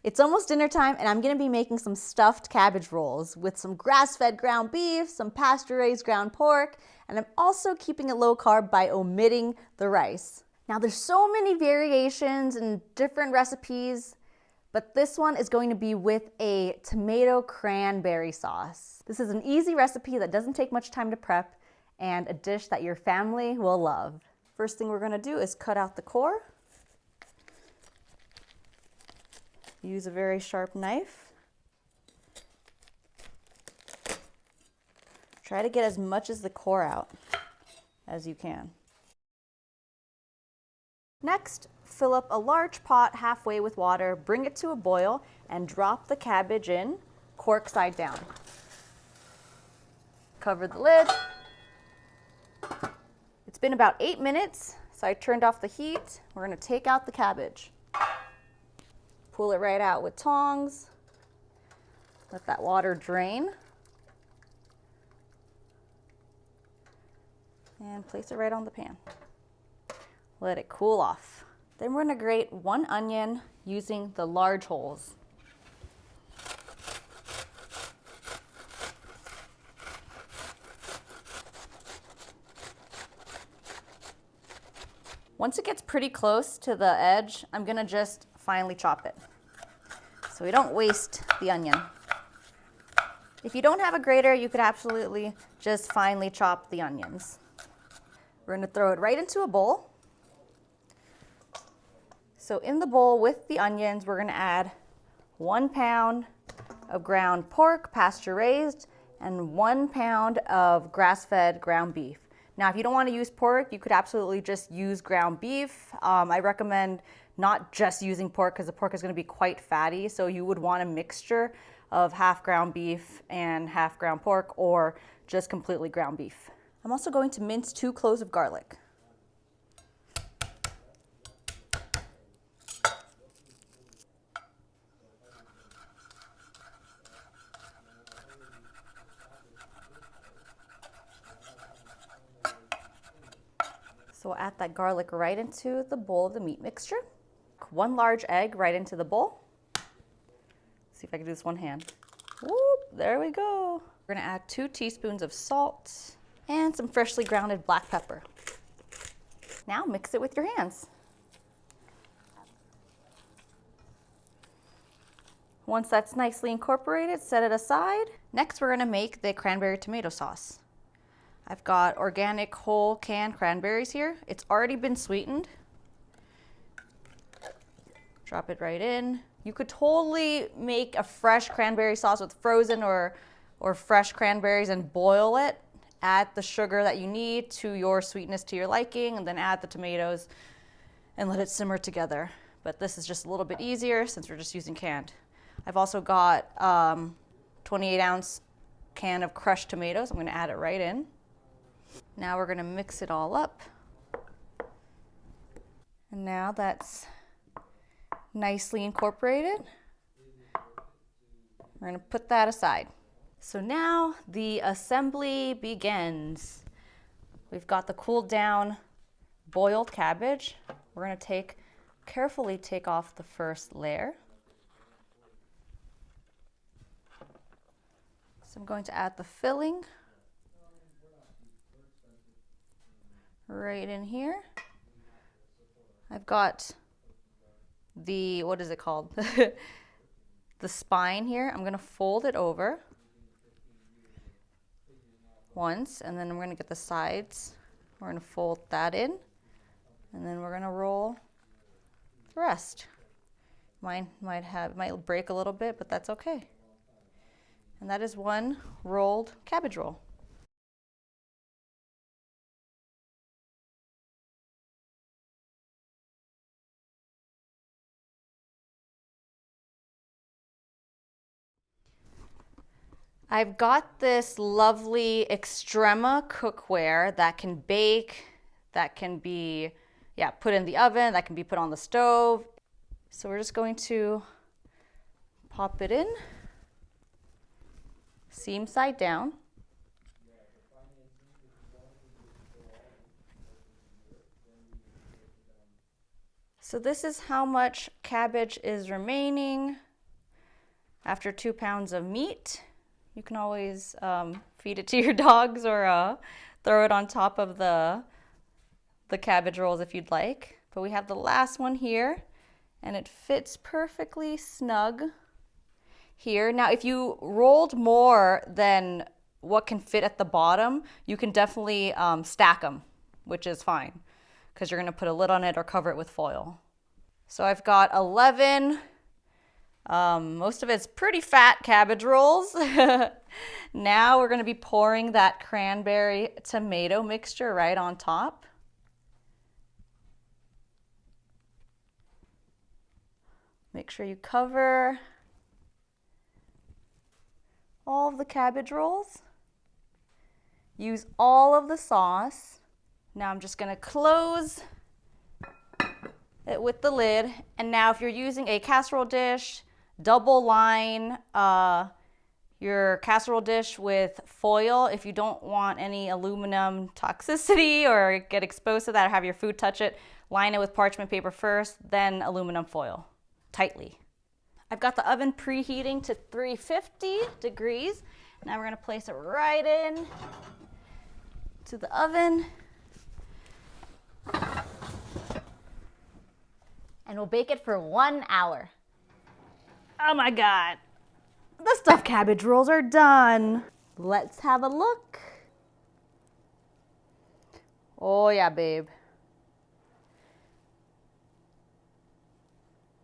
It's almost dinner time and I'm gonna be making some stuffed cabbage rolls with some grass-fed ground beef, some pasture-raised ground pork, and I'm also keeping it low carb by omitting the rice. Now there's so many variations and different recipes, but this one is going to be with a tomato cranberry sauce. This is an easy recipe that doesn't take much time to prep and a dish that your family will love. First thing we're gonna do is cut out the core. Use a very sharp knife. Try to get as much as the core out as you can. Next, fill up a large pot halfway with water, bring it to a boil, and drop the cabbage in, cork side down. Cover the lid. It's been about 8 minutes, so I turned off the heat. We're gonna take out the cabbage. Pull it right out with tongs. Let that water drain. And place it right on the pan. Let it cool off. Then we're gonna grate 1 onion using the large holes. Once it gets pretty close to the edge, I'm gonna just finely chop it so we don't waste the onion. If you don't have a grater, you could absolutely just finely chop the onions. We're gonna throw it right into a bowl. So in the bowl with the onions, we're gonna add 1 pound of ground pork, pasture raised, and 1 pound of grass-fed ground beef. Now, if you don't want to use pork, you could absolutely just use ground beef. I recommend not just using pork because the pork is going to be quite fatty. So you would want a mixture of half ground beef and half ground pork or just completely ground beef. I'm also going to mince 2 cloves of garlic. So we'll add that garlic right into the bowl of the meat mixture. 1 large egg right into the bowl. See if I can do this one hand. Whoop, there we go. We're gonna add 2 teaspoons of salt and some freshly grounded black pepper. Now mix it with your hands. Once that's nicely incorporated, set it aside. Next, we're gonna make the cranberry tomato sauce. I've got organic whole canned cranberries here. It's already been sweetened. Drop it right in. You could totally make a fresh cranberry sauce with frozen or fresh cranberries and boil it. Add the sugar that you need to your sweetness to your liking, and then add the tomatoes and let it simmer together. But this is just a little bit easier since we're just using canned. I've also got 28-ounce can of crushed tomatoes. I'm gonna add it right in. Now we're gonna mix it all up. And now that's nicely incorporated, we're gonna put that aside. So now the assembly begins. We've got the cooled down boiled cabbage. We're gonna carefully take off the first layer. So I'm going to add the filling right in here. I've got the, what is it called? The spine here. I'm gonna fold it over once, and then I'm gonna get the sides. We're gonna fold that in, and then we're gonna roll the rest. Mine might break a little bit, but that's okay. And that is 1 rolled cabbage roll. I've got this lovely Xtrema cookware that can bake, that can be put in the oven, that can be put on the stove. So we're just going to pop it in, seam side down. So this is how much cabbage is remaining. After 2 pounds of meat, you can always feed it to your dogs or throw it on top of the cabbage rolls if you'd like. But we have the last one here, and it fits perfectly snug here. Now, if you rolled more than what can fit at the bottom, you can definitely stack them, which is fine, because you're going to put a lid on it or cover it with foil. So I've got 11, most of it's pretty fat cabbage rolls. Now we're going to be pouring that cranberry tomato mixture right on top. Make sure you cover all of the cabbage rolls. Use all of the sauce. Now I'm just gonna close it with the lid. And now if you're using a casserole dish, double line your casserole dish with foil. If you don't want any aluminum toxicity or get exposed to that or have your food touch it, line it with parchment paper first, then aluminum foil tightly. I've got the oven preheating to 350 degrees. Now we're gonna place it right in to the oven. And we'll bake it for 1 hour. Oh my God. The stuffed cabbage rolls are done. Let's have a look. Oh yeah, babe.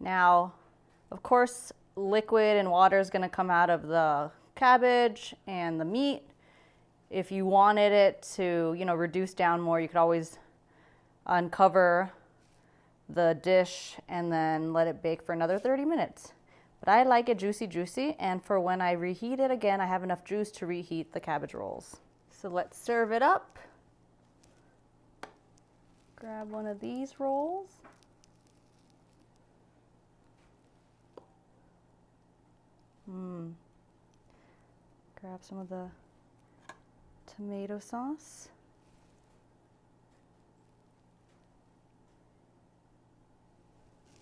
Now, of course, liquid and water is going to come out of the cabbage and the meat. If you wanted it to, reduce down more, you could always uncover the dish and then let it bake for another 30 minutes. But I like it juicy, and for when I reheat it again, I have enough juice to reheat the cabbage rolls. So let's serve it up. Grab one of these rolls. Grab some of the tomato sauce.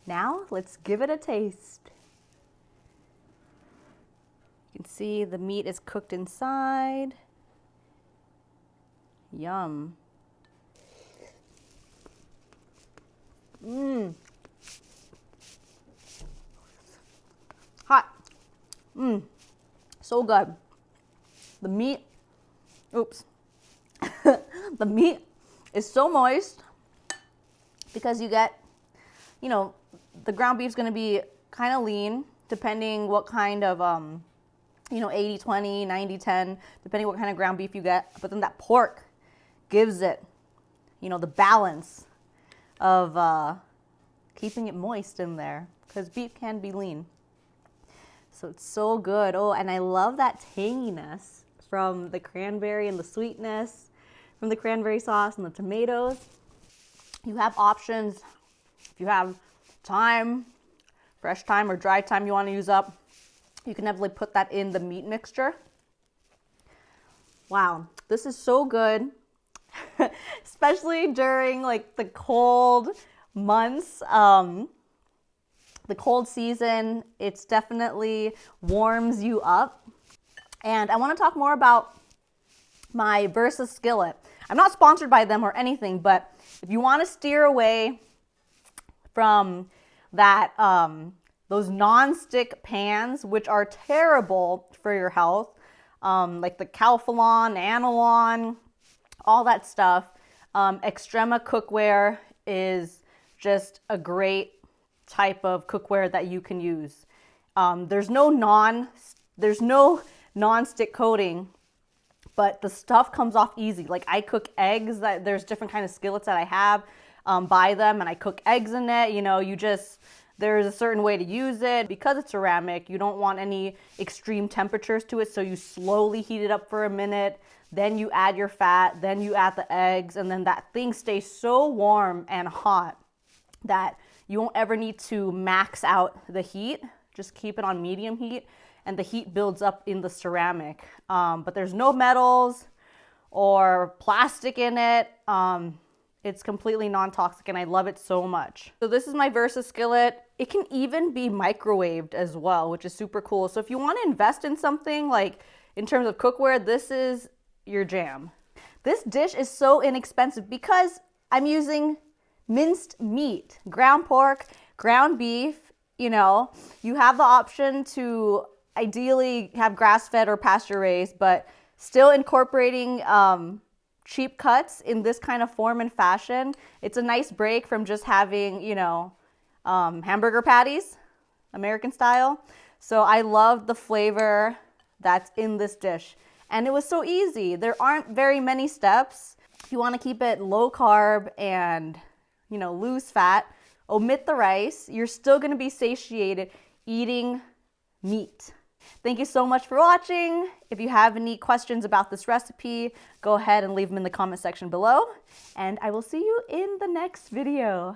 Now let's give it a taste. You can see the meat is cooked inside. Yum. Hot. So good. The meat, the meat is so moist because you get, the ground beef is going to be kind of lean, depending what kind of, 80-20, 90-10, depending what kind of ground beef you get. But then that pork gives it, the balance of keeping it moist in there, because beef can be lean. So it's so good. Oh, and I love that tanginess from the cranberry and the sweetness from the cranberry sauce and the tomatoes. You have options. If you have thyme, fresh thyme or dry thyme you want to use up, you can definitely put that in the meat mixture. Wow, this is so good, especially during like the cold months. The cold season, it's definitely warms you up. And I want to talk more about my Versa Skillet. I'm not sponsored by them or anything, but if you want to steer away from that, those non-stick pans, which are terrible for your health, like the Calphalon, Analon, all that stuff, Xtrema cookware is just a great type of cookware that you can use. There's no non-stick coating, but the stuff comes off easy. Like I cook eggs, there's different kind of skillets that I have, buy them, and I cook eggs in it. There's a certain way to use it. Because it's ceramic, you don't want any extreme temperatures to it, so you slowly heat it up for a minute, then you add your fat, then you add the eggs, and then that thing stays so warm and hot that you won't ever need to max out the heat. Just keep it on medium heat, and the heat builds up in the ceramic. But there's no metals or plastic in it. It's completely non-toxic and I love it so much. So this is my Versa Skillet. It can even be microwaved as well, which is super cool. So if you want to invest in something like in terms of cookware, this is your jam. This dish is so inexpensive because I'm using minced meat, ground pork, ground beef. You know, you have the option to ideally have grass-fed or pasture-raised, but still incorporating cheap cuts in this kind of form and fashion. It's a nice break from just having, you know, hamburger patties, American style. So I love the flavor that's in this dish. And it was so easy. There aren't very many steps. If you want to keep it low carb and, you know, lose fat, omit the rice. You're still going to be satiated eating meat. Thank you so much for watching. If you have any questions about this recipe, go ahead and leave them in the comment section below. And I will see you in the next video.